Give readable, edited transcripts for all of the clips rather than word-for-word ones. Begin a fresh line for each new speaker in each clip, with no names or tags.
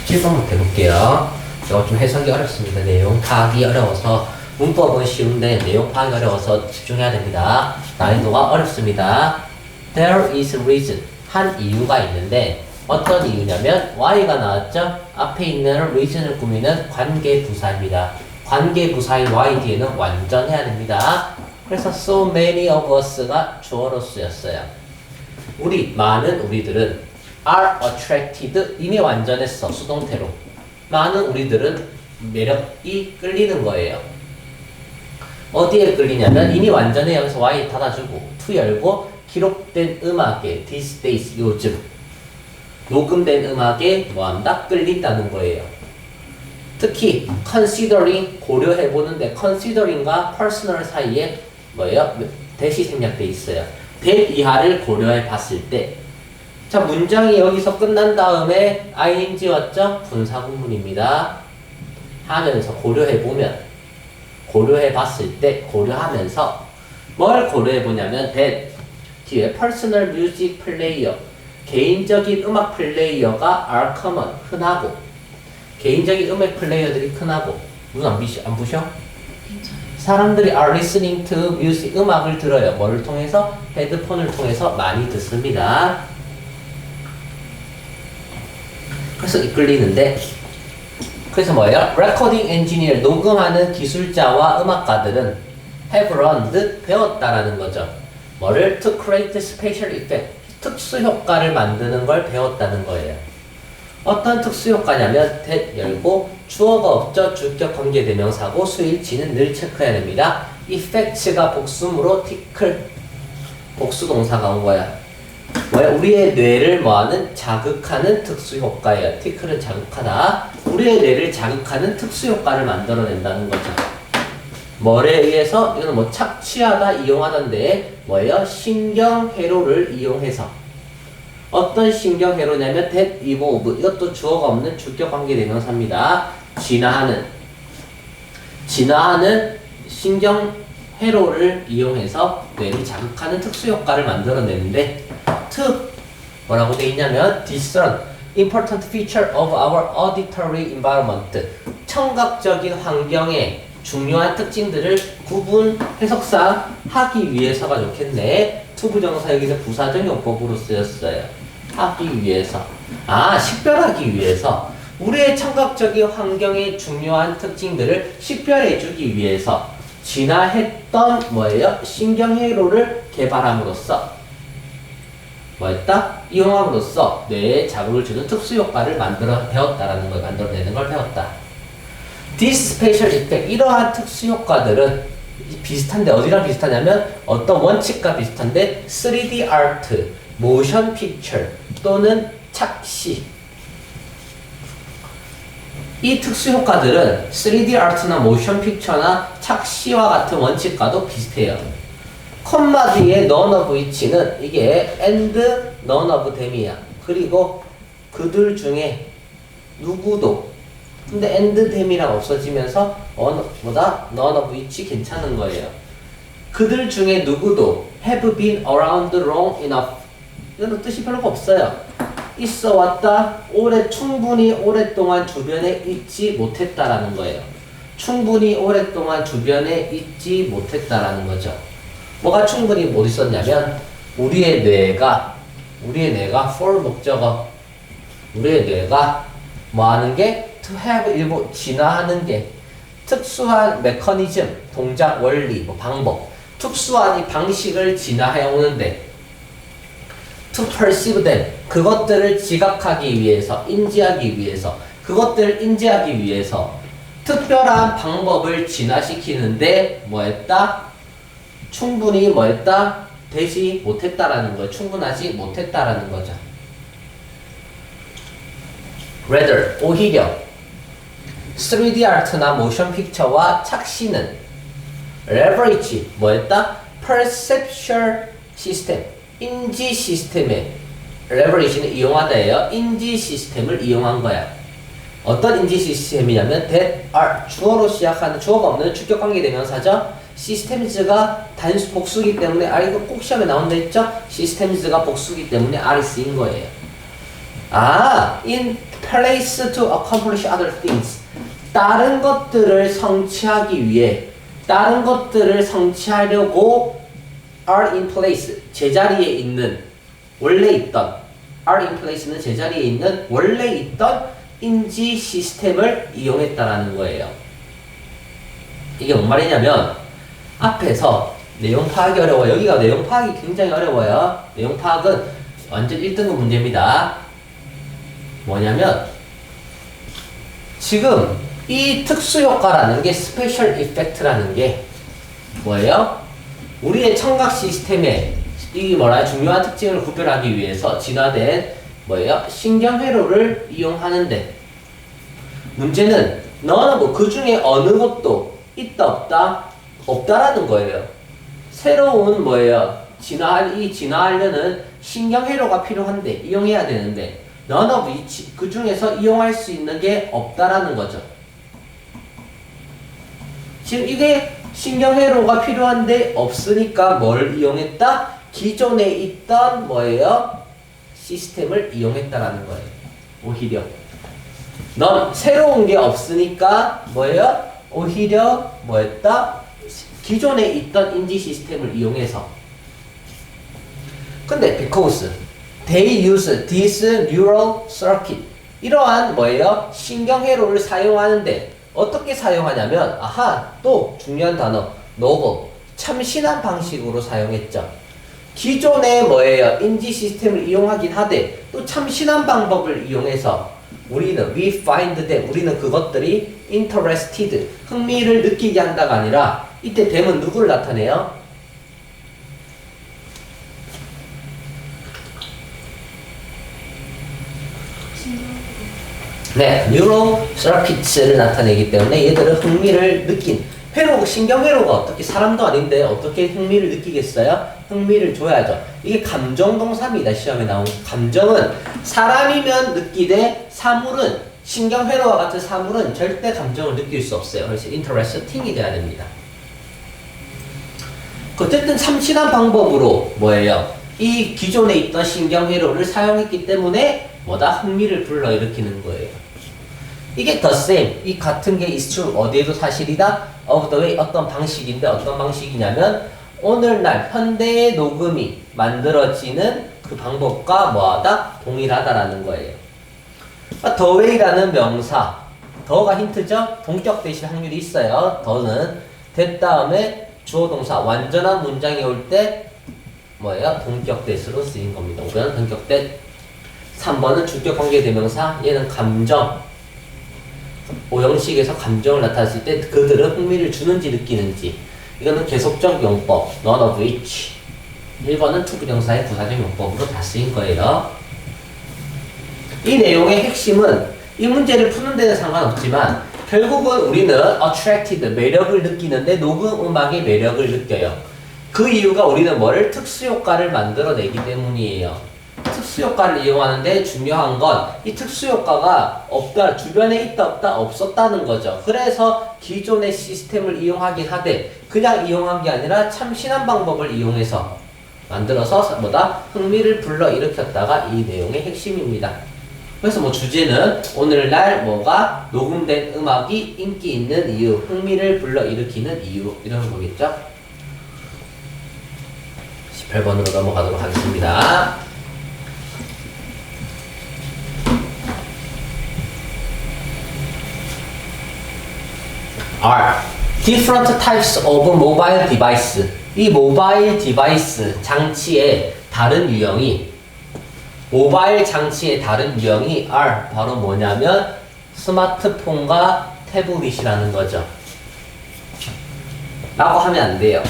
17번부터 해볼게요. 이거 좀 해석이 어렵습니다. 내용 파악이 어려워서 문법은 쉬운데 내용 파악이 어려워서 집중해야 됩니다. 난이도가 어렵습니다. There is a reason. 한 이유가 있는데 어떤 이유냐면 y가 나왔죠? 앞에 있는 reason을 꾸미는 관계부사입니다. 관계부사인 y 뒤에는 완전해야 됩니다. 그래서 so many of us가 주어로 쓰였어요. 많은 우리들은 are attracted 이미 완전했어 수동태로. 많은 우리들은 매력이 끌리는 거예요. 어디에 끌리냐면 이미 완전해 여기서 y 닫아주고 to 열고 기록된 음악에 these days 요즘 녹음된 음악에 뭐한다? 끌린다는 거예요. 특히 considering 고려해보는데 considering과 personal 사이에 뭐예요? 대시 생략돼 있어요. 100 이하를 고려해 봤을 때 자, 문장이 여기서 끝난 다음에 ing 왔죠? 분사구문입니다. 하면서 고려해보면 고려해 봤을 때 고려하면서 뭘 고려해 보냐면 that 뒤에 personal music player 개인적인 음악 플레이어가 are common 흔하고 개인적인 음악 플레이어들이 흔하고 무슨 안 부셔? 사람들이 are listening to music 음악을 들어요. 뭐를 통해서? 헤드폰을 통해서 많이 듣습니다. 그래서 이끌리는데 그래서 뭐예요? Recording engineer 녹음하는 기술자와 음악가들은 have learned 배웠다라는 거죠. 뭐를? To create special effect 특수 효과를 만드는 걸 배웠다는 거예요. 어떤 특수 효과냐면 that 열고 주어가 없죠. 주격 관계대명사고 수일치는 늘 체크해야 됩니다. effects가 복수므로 tickle 복수 동사가 온 거야. 뭐야? 우리의 뇌를 뭐하는? 자극하는 특수 효과예요. tickle은 자극하다. 우리의 뇌를 자극하는 특수 효과를 만들어낸다는 거죠. 뭐에 의해서? 이거는 뭐 착취하다, 이용하던데 뭐예요? 신경회로를 이용해서. 어떤 신경회로냐면 that evolve 이것도 주어가 없는 주격 관계대명사입니다. 진화하는 신경회로를 이용해서 뇌를 자극하는 특수 효과를 만들어내는데 to 뭐라고 돼 있냐면 discern important feature of our auditory environment 청각적인 환경의 중요한 특징들을 구분 해석사하기 위해서가 좋겠네. to 부정사 여기서 부사적 용법으로 쓰였어요. 하기 위해서. 식별하기 위해서. 우리의 청각적인 환경의 중요한 특징들을 식별해주기 위해서 진화했던 뭐예요? 신경회로를 개발함으로써 뭐였다? 이용함으로써 뇌에 자극을 주는 특수효과를 배웠다라는 걸 만들어내는 걸 배웠다. This special effect 이러한 특수효과들은 비슷한데 어디랑 비슷하냐면 어떤 원칙과 비슷한데 3D art, motion picture 또는 착시 이 특수효과들은 3D 아트나 모션 픽처나 착시와 같은 원칙과도 비슷해요. 콤마 뒤에 none of which는 이게 and none of them이야. 그리고 그들 중에 누구도 근데 and them이랑 없어지면서 none of which 괜찮은 거예요. 그들 중에 누구도 have been around long enough 이건 뜻이 별로 없어요. 있어 왔다 충분히 오랫동안 주변에 있지 못했다라는 거예요. 충분히 오랫동안 주변에 있지 못했다라는 거죠. 뭐가 충분히 못 있었냐면 우리의 뇌가 for 목적어 우리의 뇌가 뭐 하는 게 to have 일부 진화하는 게 특수한 메커니즘 동작 원리 방법 특수한 이 방식을 진화해 오는데 to perceive them 그것들을 지각하기 위해서 인지하기 위해서 그것들을 인지하기 위해서 특별한 방법을 진화시키는데 뭐했다? 충분히 뭐했다? 되지 못했다라는 거예요. 충분하지 못했다라는 거죠. rather 오히려 3D 아트나 모션 픽처와 착시는 leverage 뭐했다? perceptual system 인지 시스템에 leverage는 이용하다예요. 인지 시스템을 이용한 거야. 어떤 인지 시스템이냐면 that are 주어로 시작하는 주어가 없는 주격관계 대명사죠. 시스템즈가 단수 복수기 때문에 이거 꼭 시험에 나온다 했죠. 시스템즈가 복수기 때문에 R이 쓰인 거예요. in place to accomplish other things. 다른 것들을 성취하기 위해, 다른 것들을 성취하려고 are in place, 제자리에 있는, 원래 있던, are in place는 제자리에 있는, 원래 있던 인지 시스템을 이용했다라는 거예요. 이게 뭔 말이냐면, 앞에서 내용 파악이 어려워요. 여기가 내용 파악이 굉장히 어려워요. 내용 파악은 완전 1등급 문제입니다. 뭐냐면, 지금 이 특수효과라는 게, 스페셜 이펙트라는 게 뭐예요? 우리의 청각 시스템의 이 중요한 특징을 구별하기 위해서 진화된 뭐예요? 신경회로를 이용하는데, 문제는 너는 그 중에 어느 것도 있다 없다? 없다라는 거예요. 새로운 뭐예요? 진화하려는 신경회로가 필요한데, 이용해야 되는데, none of each, 그 중에서 이용할 수 있는 게 없다라는 거죠. 지금 이게 신경회로가 필요한데 없으니까 뭘 이용했다? 기존에 있던 뭐예요? 시스템을 이용했다라는 거예요. 오히려 넌 새로운 게 없으니까 뭐예요? 오히려 뭐였다? 기존에 있던 인지 시스템을 이용해서. 근데 because they use this neural circuit, 이러한 뭐예요? 신경회로를 사용하는데 어떻게 사용하냐면, 또 중요한 단어 novel, 참신한 방식으로 사용했죠. 기존의 뭐예요? 인지 시스템을 이용하긴 하되 또 참신한 방법을 이용해서 we find them, 우리는 그것들이 interested, 흥미를 느끼게 한다가 아니라, 이때 them은 누구를 나타내요? 네, neural circuits를 나타내기 때문에 얘들은 흥미를 느낀, 신경회로가 어떻게, 사람도 아닌데 어떻게 흥미를 느끼겠어요? 흥미를 줘야죠. 이게 감정동사입니다. 시험에 나온 감정은 사람이면 느끼되, 사물은, 신경회로와 같은 사물은 절대 감정을 느낄 수 없어요. 그래서 interesting이 돼야 됩니다. 어쨌든 참신한 방법으로 뭐예요? 이 기존에 있던 신경회로를 사용했기 때문에 흥미를 불러일으키는 거예요. 이게 the same, 이 같은 게 is true, 어디에도 사실이다, of the way, 어떤 방식인데, 어떤 방식이냐면 오늘날 현대의 녹음이 만들어지는 그 방법과 동일하다라는 거예요. the way라는 명사, 더가 힌트죠? 동격되실 확률이 있어요. 더는 that 다음에 주어 동사, 완전한 문장이 올 때 동격대수로 쓰인 겁니다. 5번은 동격대, 3번은 주격관계대명사, 얘는 감정, 오형식에서 감정을 나타냈을 때 그들은 흥미를 주는지 느끼는지, 이거는 계속적 용법, none of which. 1번은 투부정사의 부사적 용법으로 다 쓰인 거예요. 이 내용의 핵심은, 이 문제를 푸는 데는 상관없지만 결국은 우리는 attracted, 매력을 느끼는데 녹음 음악의 매력을 느껴요. 그 이유가 우리는 특수효과를 만들어내기 때문이에요. 특수효과를 이용하는데 중요한 건 이 특수효과가 없다, 주변에 있다 없다 없었다는 거죠. 그래서 기존의 시스템을 이용하긴 하되 그냥 이용한 게 아니라 참신한 방법을 이용해서 만들어서 흥미를 불러일으켰다가 이 내용의 핵심입니다. 그래서 주제는 오늘날 녹음된 음악이 인기 있는 이유, 흥미를 불러일으키는 이유, 이런 거겠죠. 18번으로 넘어가도록 하겠습니다. R. Different types of mobile device. 이 모바일 디바이스, 장치의 다른 유형이, 모바일 장치의 다른 유형이 are 바로 뭐냐면 스마트폰과 태블릿이라는 거죠. 라고 하면 안 돼요.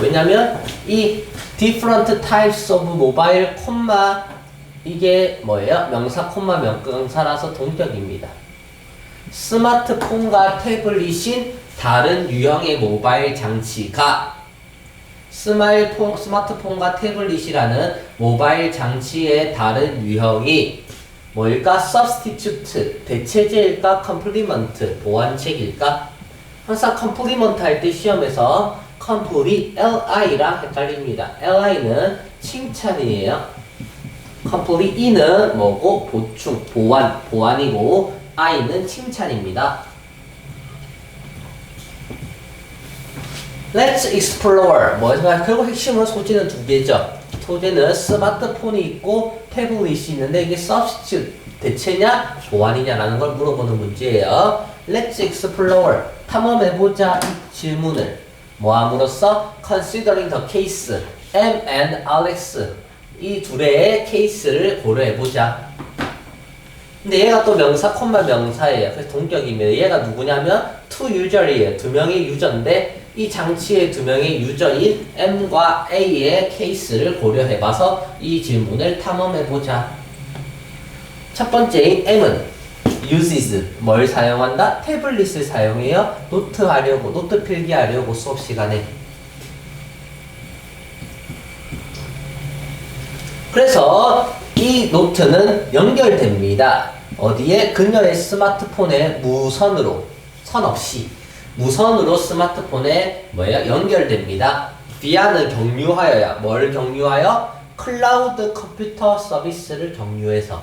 왜냐면 이 different types of mobile, 이게 명사, 명사라서 동격입니다. 스마트폰과 태블릿인 다른 유형의 모바일 장치가, 스마트폰과 태블릿이라는 모바일 장치의 다른 유형이 substitute, 대체제일까, complement, 보완책일까? 항상 complement 할 때 시험에서 complete, li랑 헷갈립니다. li는 칭찬이에요. complete E는 뭐고? 보충, 보완이고 I는 칭찬입니다. Let's explore. 뭐지만 결국 핵심은 소재는 두 개죠. 소재는 스마트폰이 있고 태블릿이 있는데 이게 substitute 대체냐 보완이냐라는 걸 물어보는 문제예요. Let's explore. 탐험해보자 이 질문을 뭐함으로써 considering the case M and Alex 이 둘의 케이스를 고려해보자. 근데 얘가 또 명사, 콤마 명사예요. 그래서 동격이면 얘가 누구냐면 two user이에요. 두 명의 유저인데 이 장치의 두 명의 유저인 M과 A의 케이스를 고려해봐서 이 질문을 탐험해보자. 첫 번째인 M은 uses 뭘 사용한다? 태블릿을 사용해요. 노트하려고, 노트 필기하려고 수업 시간에. 그래서 이 노트는 연결됩니다. 어디에? 그녀의 스마트폰에 무선으로, 선 없이 무선으로 스마트폰에 뭐예요? 연결됩니다. via는 경유하여야 뭘 경유하여? 클라우드 컴퓨터 서비스를 경유해서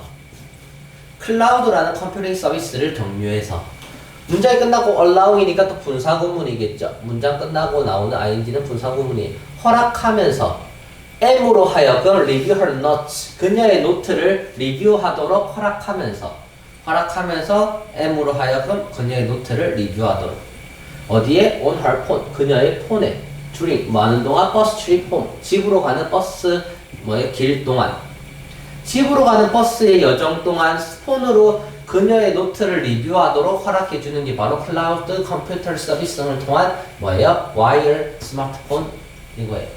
클라우드라는 컴퓨팅 서비스를 경유해서 문장이 끝나고 allow이니까 또 분사구문이겠죠. 문장 끝나고 나오는 ing는 분사구문이 허락하면서 M으로 하여금 review her notes 그녀의 노트를 리뷰하도록 허락하면서 M으로 하여금 그녀의 노트를 리뷰하도록 어디에? on her phone 그녀의 폰에 during 뭐 하는 동안? bus trip home 집으로 가는 버스 길 동안 집으로 가는 버스의 여정 동안 폰으로 그녀의 노트를 리뷰하도록 허락해 주는 게 바로 클라우드 컴퓨터 서비스를 통한 뭐예요? 와이어 스마트폰 이거예요.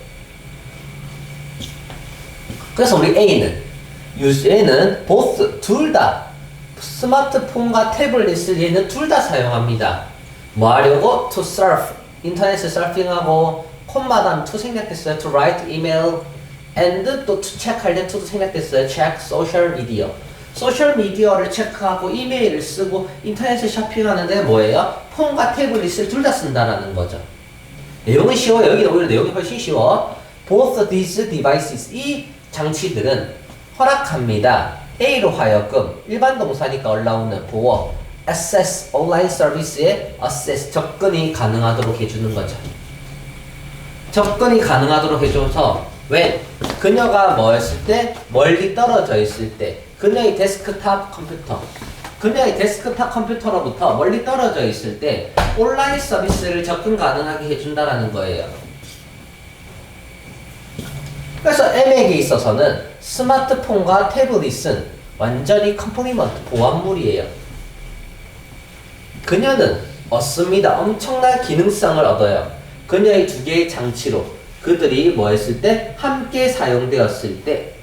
그래서 우리 A는 both 둘 다 스마트폰과 태블릿을 얘는 둘 다 사용합니다. 뭐 하려고? To surf 인터넷을 서핑하고 콤마담 to 생략됐어요. To write email and 또 to check할 때 to도 생략됐어요. check social media 소셜 미디어를 체크하고 이메일을 쓰고 인터넷을 쇼핑하는데 뭐예요? 폰과 태블릿을 둘 다 쓴다라는 거죠. 내용은 쉬워요. 여기는 오히려 내용이 훨씬 쉬워. Both these devices 이 장치들은 허락합니다. A로 하여금 일반 동사니까 올라오는 보호 access 온라인 서비스에 access 접근이 가능하도록 해주는 거죠. 접근이 가능하도록 해줘서 왜? 그녀가 뭐였을 때? 멀리 떨어져 있을 때 그녀의 데스크탑 컴퓨터로부터 멀리 떨어져 있을 때 온라인 서비스를 접근 가능하게 해준다라는 거예요. 그래서 M에게 있어서는 스마트폰과 태블릿은 완전히 컴플리먼트, 보완물이에요. 그녀는 얻습니다. 엄청난 기능성을 얻어요. 그녀의 두 개의 장치로 그들이 뭐 했을 때? 함께 사용되었을 때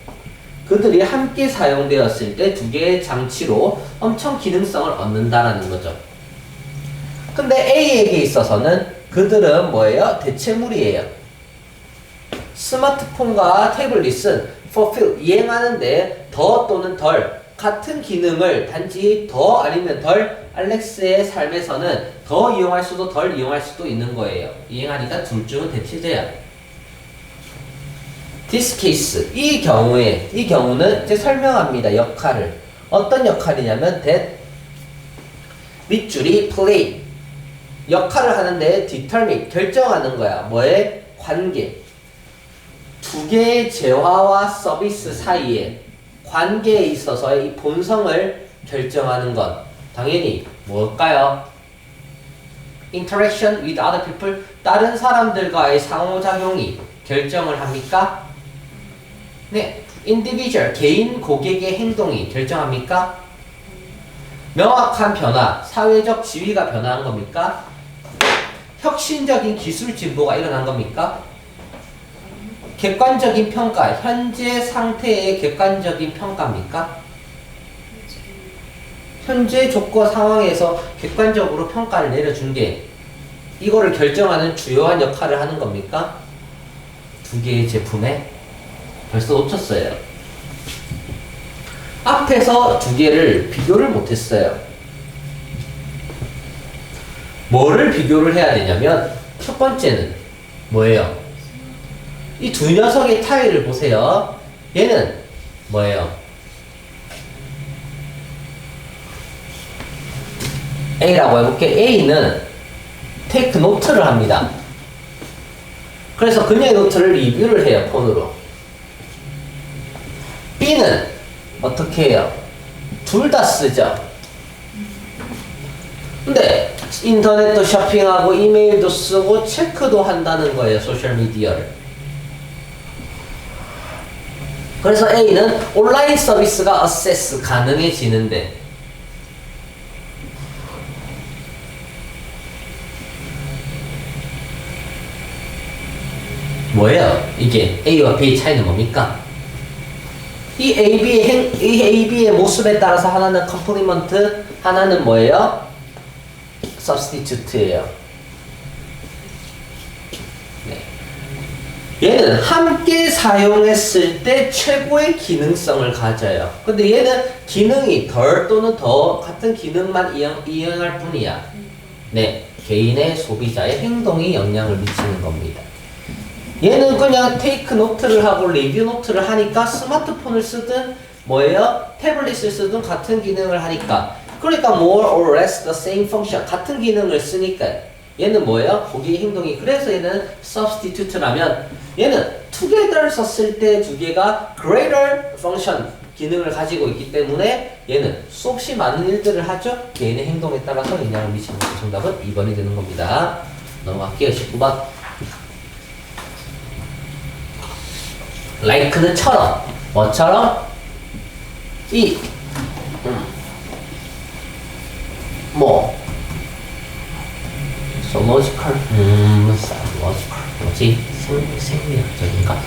두 개의 장치로 엄청 기능성을 얻는다라는 거죠. 근데 A에게 있어서는 그들은 뭐예요? 대체물이에요. 스마트폰과 태블릿은 fulfill, 이행하는데 더 또는 덜 같은 기능을 단지 더 아니면 덜 알렉스의 삶에서는 더 이용할 수도 덜 이용할 수도 있는 거예요. 이행하니까 둘 중은 대체제야. This case, 이 경우는 이제 설명합니다. 역할을. 어떤 역할이냐면 that 밑줄이 play 역할을 하는데 determine 결정하는 거야. 뭐의? 관계. 두 개의 재화와 서비스 사이에 관계에 있어서의 이 본성을 결정하는 건 당연히 뭘까요? Interaction with other people 다른 사람들과의 상호작용이 결정을 합니까? 네, individual 개인 고객의 행동이 결정합니까? 명확한 변화, 사회적 지위가 변화한 겁니까? 혁신적인 기술 진보가 일어난 겁니까? 객관적인 평가, 현재 상태의 객관적인 평가입니까? 현재 조건 상황에서 객관적으로 평가를 내려준 게 이거를 결정하는 주요한 역할을 하는 겁니까? 두 개의 제품에 벌써 놓쳤어요. 앞에서 두 개를 비교를 못했어요. 뭐를 비교를 해야 되냐면 첫 번째는 뭐예요? 이 두 녀석의 차이를 보세요. 얘는 뭐예요? A라고 해볼게. A는 테이크 노트를 합니다. 그래서 그녀의 노트를 리뷰를 해요, 폰으로. B는 어떻게 해요? 둘 다 쓰죠. 근데 인터넷도 쇼핑하고 이메일도 쓰고 체크도 한다는 거예요, 소셜미디어를. 그래서 A는 온라인 서비스가 어세스 가능해지는데 뭐예요? 이게 A와 B의 차이는 뭡니까? 이 AB의 모습에 따라서 하나는 컴플리먼트, 하나는 뭐예요? substitute예요. 네. 얘는 함께 사용했을 때 최고의 기능성을 가져요. 근데 얘는 기능이 덜 또는 더 같은 기능만 이용할 뿐이야. 네, 개인의 소비자의 행동이 영향을 미치는 겁니다. 얘는 그냥 테이크 노트를 하고 리뷰 노트를 하니까 스마트폰을 쓰든 뭐예요? 태블릿을 쓰든 같은 기능을 하니까 그러니까 more or less the same function 같은 기능을 쓰니까 얘는 뭐예요? 고객의 행동이 그래서 얘는 substitute라면 얘는 together 썼을 때 두 개가 greater function 기능을 가지고 있기 때문에 얘는 수없이 많은 일들을 하죠? 개인의 행동에 따라서 영향을 미치는 것이 정답은 2번이 되는 겁니다. 넘어갈게요. 19번 like는 처럼 뭐처럼? 이 뭐 logical logical 뭐지? 생리학적인가?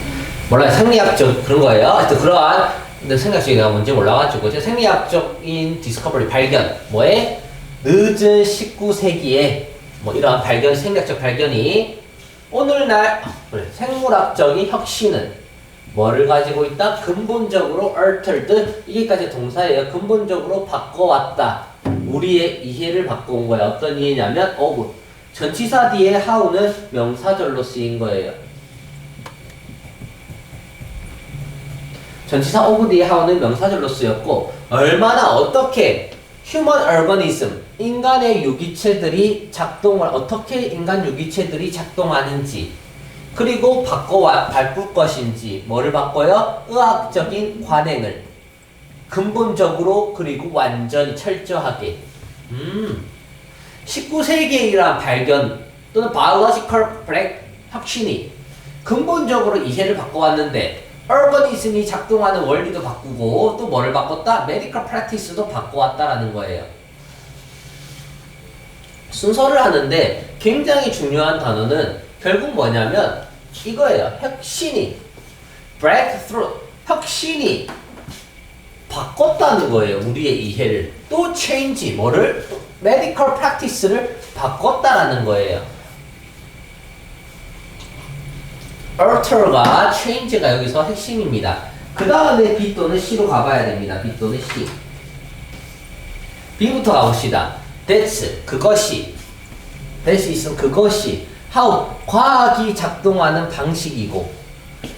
몰라요. 생리학적 그런 거예요. 하여튼 그러한 근데 생리학적이 뭔지 몰라가지고 생리학적인 디스커버리 발견 뭐에? 늦은 19세기에 뭐 이러한 발견 생리학적 발견이 오늘날 생물학적인 혁신은 뭐를 가지고 있다? 근본적으로 altered 이게까지 동사예요. 근본적으로 바꿔왔다. 우리의 이해를 바꿔온 거야. 어떤 이해냐면 of 전치사 뒤에 how는 명사절로 쓰인 거예요. 전치사 of 뒤에 how는 명사절로 쓰였고 얼마나 어떻게 human urbanism 인간의 유기체들이 작동을 어떻게 인간 유기체들이 작동하는지 그리고 바꿀 것인지 뭐를 바꿔요? 의학적인 관행을 근본적으로 그리고 완전히 철저하게 19세기이란 발견 또는 biological 혁신이 근본적으로 이해를 바꿔왔는데 urbanism이 작동하는 원리도 바꾸고 또 뭐를 바꿨다? medical practice도 바꿔왔다라는 거예요. 순서를 하는데 굉장히 중요한 단어는 결국 뭐냐면 이거예요. 혁신이 breakthrough 혁신이 바꿨다는 거예요. 우리의 이해를 또 change 뭐를? medical practice를 바꿨다라는 거예요. alter가 change가 여기서 핵심입니다. 그 다음에 B 또는 C로 가봐야 됩니다. B 또는 C. B부터 가봅시다. That's 그것이 That 있으면 그것이 how 과학이 작동하는 방식이고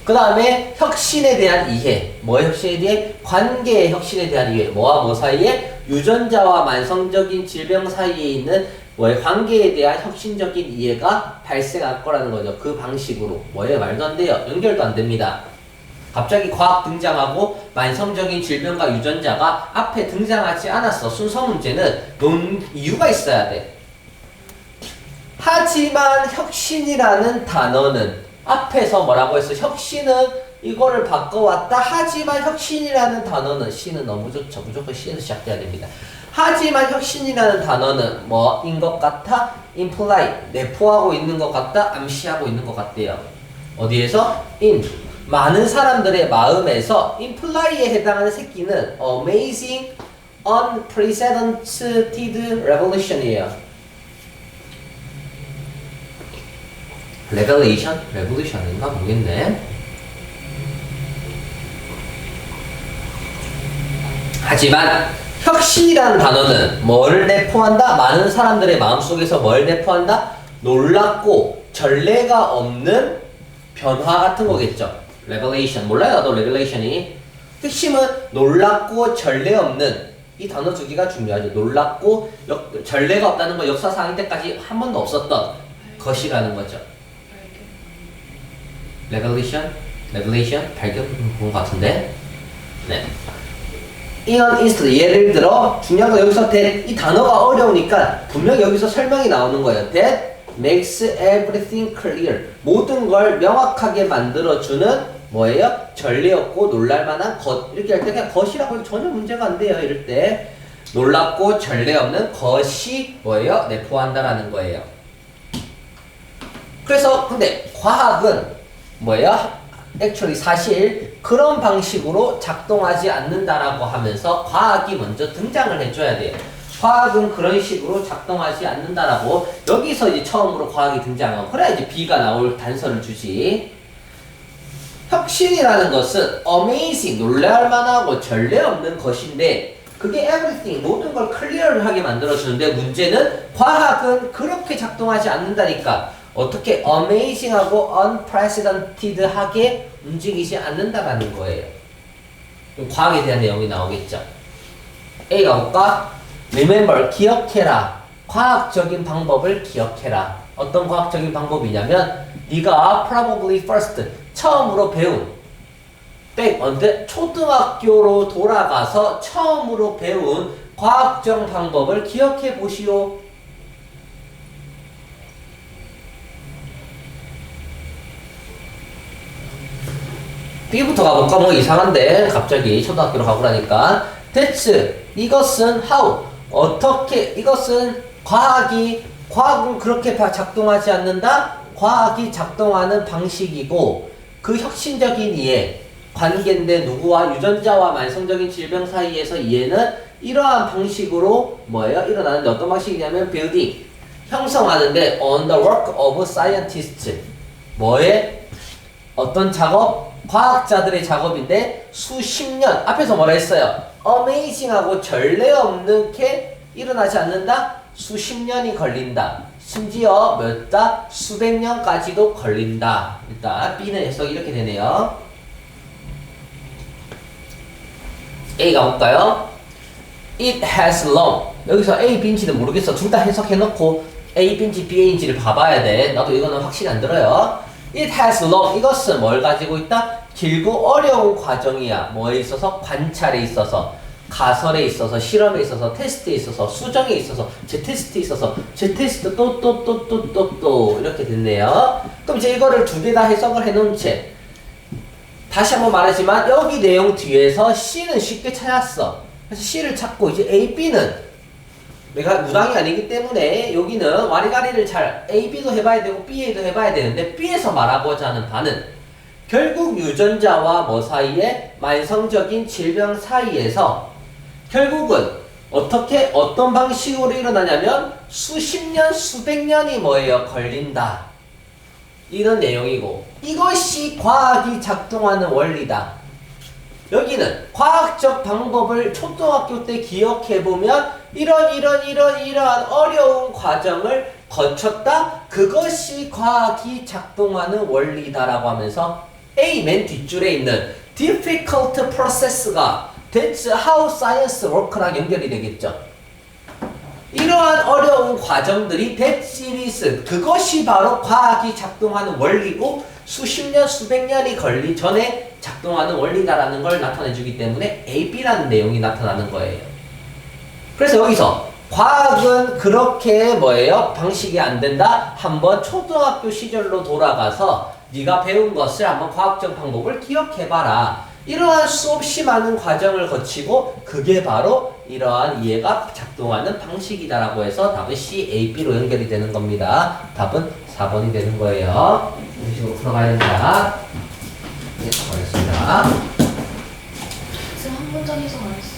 그 다음에 혁신에 대한 이해 뭐의 혁신에 대해? 관계의 혁신에 대한 이해 뭐와 뭐 사이에? 유전자와 만성적인 질병 사이에 있는 뭐의 관계에 대한 혁신적인 이해가 발생할 거라는 거죠. 그 방식으로 뭐예요? 말도 안 돼요. 연결도 안 됩니다. 갑자기 과학 등장하고 만성적인 질병과 유전자가 앞에 등장하지 않았어. 순서 문제는 이유가 있어야 돼. 하지만 혁신이라는 단어는 앞에서 뭐라고 했어? 혁신은 이거를 바꿔왔다. 하지만 혁신이라는 단어는 C는 너무 좋죠. 무조건 C에서 시작돼야 됩니다. 하지만 혁신이라는 단어는 뭐인 것 같아? imply 내포하고 있는 것 같다. 암시하고 있는 것 같대요. 어디에서? in 많은 사람들의 마음에서 imply에 해당하는 새끼는 amazing unprecedented revolution이에요. revolution인가 모르겠네. 하지만 혁신이라는 단어는 뭘 내포한다? 많은 사람들의 마음속에서 뭘 내포한다? 놀랍고 전례가 없는 변화 같은 거겠죠. revelation 몰라요 나도 regulation이 핵심은 놀랍고 전례 없는 이 단어 두 개가 중요하죠. 놀랍고 전례가 없다는 건 역사상 이때까지 한 번도 없었던 것이라는 거죠. Revelation 발견 본 것 같은데. 네. In an instant 예를 들어 중요한 건 여기서 that 이 단어가 어려우니까 분명히 여기서 설명이 나오는 거예요. That makes everything clear 모든 걸 명확하게 만들어주는 뭐예요? 전례 없고 놀랄만한 것 이렇게 할 때 그냥 것이라고 해도 전혀 문제가 안 돼요. 이럴 때 놀랍고 전례 없는 것이 뭐예요? 내포한다라는 거예요. 그래서 근데 과학은 뭐예요? actually 사실 그런 방식으로 작동하지 않는다라고 하면서 과학이 먼저 등장을 해줘야 돼요. 과학은 그런 식으로 작동하지 않는다라고 여기서 이제 처음으로 과학이 등장하고 그래야 이제 B가 나올 단서를 주지. 혁신이라는 것은 amazing, 놀랄만하고 전례 없는 것인데 그게 everything, 모든 걸 클리어하게 만들어주는데 문제는 과학은 그렇게 작동하지 않는다니까 어떻게 amazing하고 unprecedented하게 움직이지 않는다라는 거예요. 과학에 대한 내용이 나오겠죠. A 가볼까? Remember, 기억해라. 과학적인 방법을 기억해라. 어떤 과학적인 방법이냐면 네가 probably first 처음으로 배운 언제 초등학교로 돌아가서 처음으로 배운 과학적 방법을 기억해 보시오. B부터 가볼까? 뭐 이상한데 갑자기 초등학교로 가보라니까. That's 이것은 how 어떻게 이것은 과학은 그렇게 작동하지 않는다. 과학이 작동하는 방식이고 그 혁신적인 이해 관계인데 누구와 유전자와 만성적인 질병 사이에서 이해는 이러한 방식으로 뭐예요? 일어나는데 어떤 방식이냐면 building 형성하는데 on the work of scientists 뭐에 어떤 작업? 과학자들의 작업인데 수십 년 앞에서 뭐라 했어요? amazing하고 전례 없는 게 일어나지 않는다? 수십 년이 걸린다. 심지어 몇 달? 수백 년까지도 걸린다. 일단 B는 해석이 이렇게 되네요. A 가볼까요? It has long. 여기서 A, B인지는 모르겠어. 둘 다 해석해놓고 A, B인지 B인지를 봐봐야 돼. 나도 이거는 확실히 안 들어요. It has long. 이것은 뭘 가지고 있다? 길고 어려운 과정이야. 뭐에 있어서? 관찰에 있어서, 가설에 있어서, 실험에 있어서, 테스트에 있어서, 수정에 있어서, 재테스트에 있어서, 재테스트 또 이렇게 됐네요. 그럼 이제 이거를 두 개 다 해석을 해놓은 채 다시 한번 말하지만 여기 내용 뒤에서 C는 쉽게 찾았어. 그래서 C를 찾고 이제 A, B는 내가 무당이 아니기 때문에 여기는 와리가리를 잘 A, B도 해봐야 되고 B에도 해봐야 되는데 B에서 말하고자 하는 바는 결국 유전자와 뭐 사이에 만성적인 질병 사이에서 결국은 어떤 방식으로 일어나냐면 수십 년, 수백 년이 뭐예요? 걸린다. 이런 내용이고 이것이 과학이 작동하는 원리다. 여기는 과학적 방법을 초등학교 때 기억해보면 이러한 어려운 과정을 거쳤다. 그것이 과학이 작동하는 원리다라고 하면서 A 맨 뒷줄에 있는 difficult process가 That's how science work랑 연결이 되겠죠. 이러한 어려운 과정들이 that series 그것이 바로 과학이 작동하는 원리고 수십 년, 수백 년이 걸리 전에 작동하는 원리다라는 걸 나타내주기 때문에 A, B라는 내용이 나타나는 거예요. 그래서 여기서 과학은 그렇게 뭐예요? 방식이 안 된다? 한번 초등학교 시절로 돌아가서 네가 배운 것을 한번 과학적 방법을 기억해봐라. 이러한 수없이 많은 과정을 거치고 그게 바로 이러한 이해가 작동하는 방식이다라고 해서 답은 C, A, B로 연결이 되는 겁니다. 답은 4번이 되는 거예요. 이런 식으로 풀어가야 됩니다. 네, 수고하셨습니다.
지금 한 문장 해석 안 했어.